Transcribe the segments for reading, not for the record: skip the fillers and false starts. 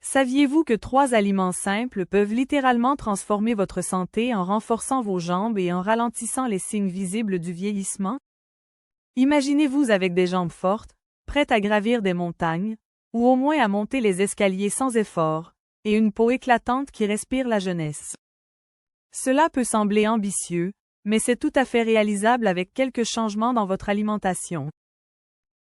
Saviez-vous que 3 aliments simples peuvent littéralement transformer votre santé en renforçant vos jambes et en ralentissant les signes visibles du vieillissement? Imaginez-vous avec des jambes fortes, prêtes à gravir des montagnes, ou au moins à monter les escaliers sans effort, et une peau éclatante qui respire la jeunesse. Cela peut sembler ambitieux, mais c'est tout à fait réalisable avec quelques changements dans votre alimentation.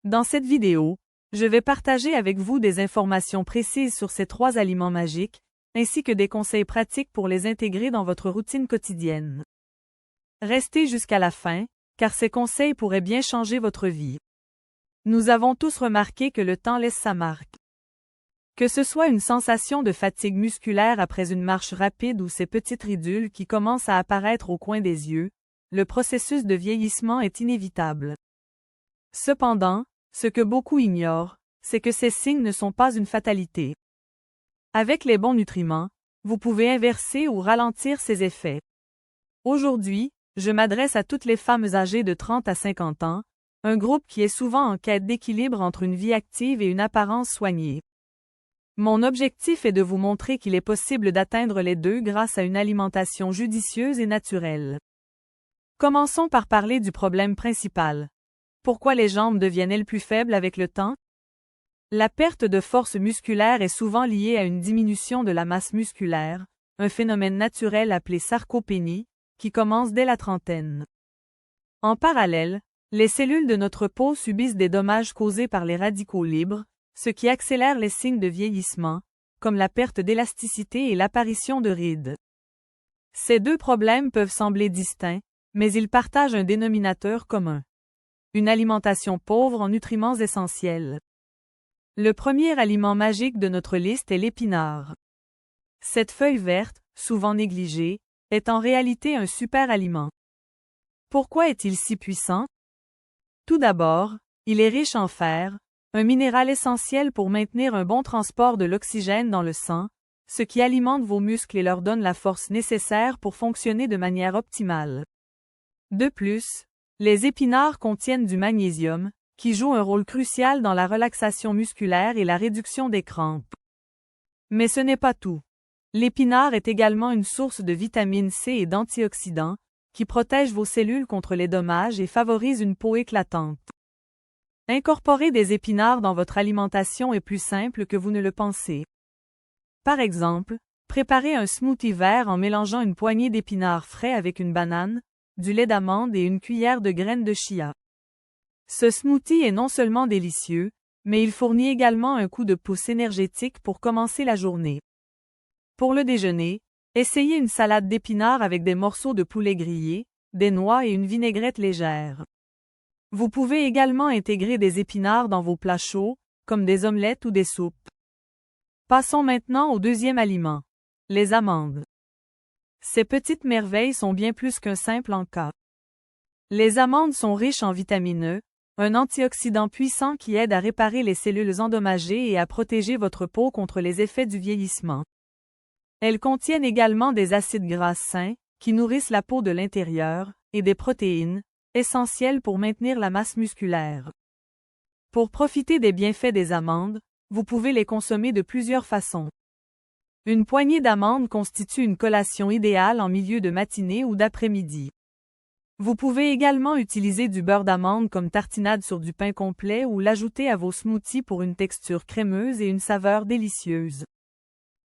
Dans cette vidéo, je vais partager avec vous des informations précises sur ces 3 aliments magiques, ainsi que des conseils pratiques pour les intégrer dans votre routine quotidienne. Restez jusqu'à la fin, car ces conseils pourraient bien changer votre vie. Nous avons tous remarqué que le temps laisse sa marque. Que ce soit une sensation de fatigue musculaire après une marche rapide ou ces petites ridules qui commencent à apparaître au coin des yeux, le processus de vieillissement est inévitable. Cependant, ce que beaucoup ignorent, c'est que ces signes ne sont pas une fatalité. Avec les bons nutriments, vous pouvez inverser ou ralentir ces effets. Aujourd'hui, je m'adresse à toutes les femmes âgées de 30 à 50 ans, un groupe qui est souvent en quête d'équilibre entre une vie active et une apparence soignée. Mon objectif est de vous montrer qu'il est possible d'atteindre les deux grâce à une alimentation judicieuse et naturelle. Commençons par parler du problème principal. Pourquoi les jambes deviennent-elles plus faibles avec le temps? La perte de force musculaire est souvent liée à une diminution de la masse musculaire, un phénomène naturel appelé sarcopénie, qui commence dès la trentaine. En parallèle, les cellules de notre peau subissent des dommages causés par les radicaux libres, ce qui accélère les signes de vieillissement, comme la perte d'élasticité et l'apparition de rides. Ces deux problèmes peuvent sembler distincts, mais ils partagent un dénominateur commun. Une alimentation pauvre en nutriments essentiels. Le premier aliment magique de notre liste est l'épinard. Cette feuille verte, souvent négligée, est en réalité un super aliment. Pourquoi est-il si puissant? Tout d'abord, il est riche en fer, un minéral essentiel pour maintenir un bon transport de l'oxygène dans le sang, ce qui alimente vos muscles et leur donne la force nécessaire pour fonctionner de manière optimale. De plus, les épinards contiennent du magnésium, qui joue un rôle crucial dans la relaxation musculaire et la réduction des crampes. Mais ce n'est pas tout. L'épinard est également une source de vitamine C et d'antioxydants, qui protègent vos cellules contre les dommages et favorisent une peau éclatante. Incorporer des épinards dans votre alimentation est plus simple que vous ne le pensez. Par exemple, préparez un smoothie vert en mélangeant une poignée d'épinards frais avec une banane, du lait d'amande et une cuillère de graines de chia. Ce smoothie est non seulement délicieux, mais il fournit également un coup de pouce énergétique pour commencer la journée. Pour le déjeuner, essayez une salade d'épinards avec des morceaux de poulet grillé, des noix et une vinaigrette légère. Vous pouvez également intégrer des épinards dans vos plats chauds, comme des omelettes ou des soupes. Passons maintenant au deuxième aliment, les amandes. Ces petites merveilles sont bien plus qu'un simple encas. Les amandes sont riches en vitamine E, un antioxydant puissant qui aide à réparer les cellules endommagées et à protéger votre peau contre les effets du vieillissement. Elles contiennent également des acides gras sains, qui nourrissent la peau de l'intérieur, et des protéines, essentielles pour maintenir la masse musculaire. Pour profiter des bienfaits des amandes, vous pouvez les consommer de plusieurs façons. Une poignée d'amandes constitue une collation idéale en milieu de matinée ou d'après-midi. Vous pouvez également utiliser du beurre d'amande comme tartinade sur du pain complet ou l'ajouter à vos smoothies pour une texture crémeuse et une saveur délicieuse.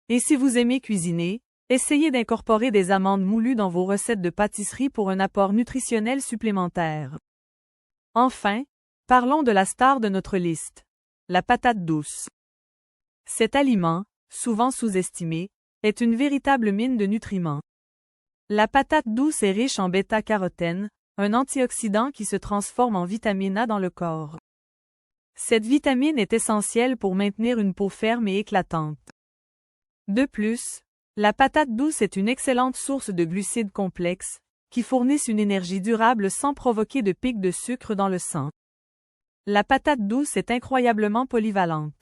Et si vous aimez cuisiner, essayez d'incorporer des amandes moulues dans vos recettes de pâtisserie pour un apport nutritionnel supplémentaire. Enfin, parlons de la star de notre liste, la patate douce. Cet aliment, souvent sous-estimé, est une véritable mine de nutriments. La patate douce est riche en bêta-carotène, un antioxydant qui se transforme en vitamine A dans le corps. Cette vitamine est essentielle pour maintenir une peau ferme et éclatante. De plus, la patate douce est une excellente source de glucides complexes, qui fournissent une énergie durable sans provoquer de pics de sucre dans le sang. La patate douce est incroyablement polyvalente.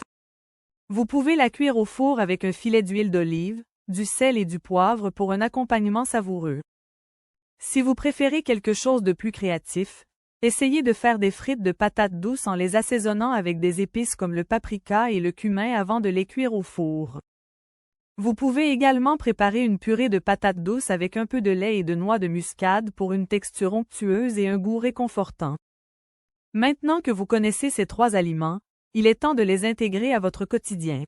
Vous pouvez la cuire au four avec un filet d'huile d'olive, du sel et du poivre pour un accompagnement savoureux. Si vous préférez quelque chose de plus créatif, essayez de faire des frites de patates douces en les assaisonnant avec des épices comme le paprika et le cumin avant de les cuire au four. Vous pouvez également préparer une purée de patates douces avec un peu de lait et de noix de muscade pour une texture onctueuse et un goût réconfortant. Maintenant que vous connaissez ces 3 aliments, il est temps de les intégrer à votre quotidien.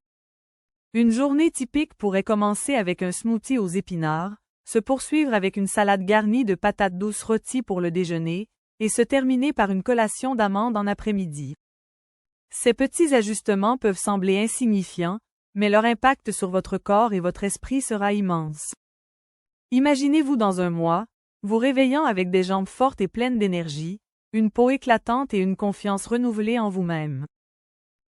Une journée typique pourrait commencer avec un smoothie aux épinards, se poursuivre avec une salade garnie de patates douces rôties pour le déjeuner, et se terminer par une collation d'amandes en après-midi. Ces petits ajustements peuvent sembler insignifiants, mais leur impact sur votre corps et votre esprit sera immense. Imaginez-vous dans un mois, vous réveillant avec des jambes fortes et pleines d'énergie, une peau éclatante et une confiance renouvelée en vous-même.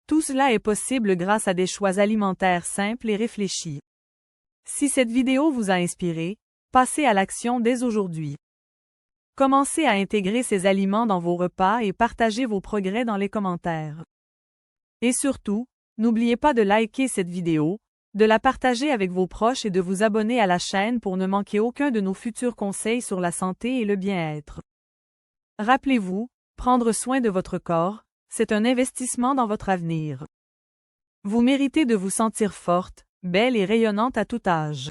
Tout cela est possible grâce à des choix alimentaires simples et réfléchis. Si cette vidéo vous a inspiré, passez à l'action dès aujourd'hui. Commencez à intégrer ces aliments dans vos repas et partagez vos progrès dans les commentaires. Et surtout, n'oubliez pas de liker cette vidéo, de la partager avec vos proches et de vous abonner à la chaîne pour ne manquer aucun de nos futurs conseils sur la santé et le bien-être. Rappelez-vous, prendre soin de votre corps, c'est un investissement dans votre avenir. Vous méritez de vous sentir forte, belle et rayonnante à tout âge.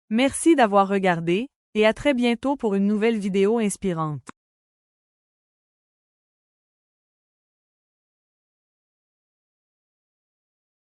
Merci d'avoir regardé, et à très bientôt pour une nouvelle vidéo inspirante.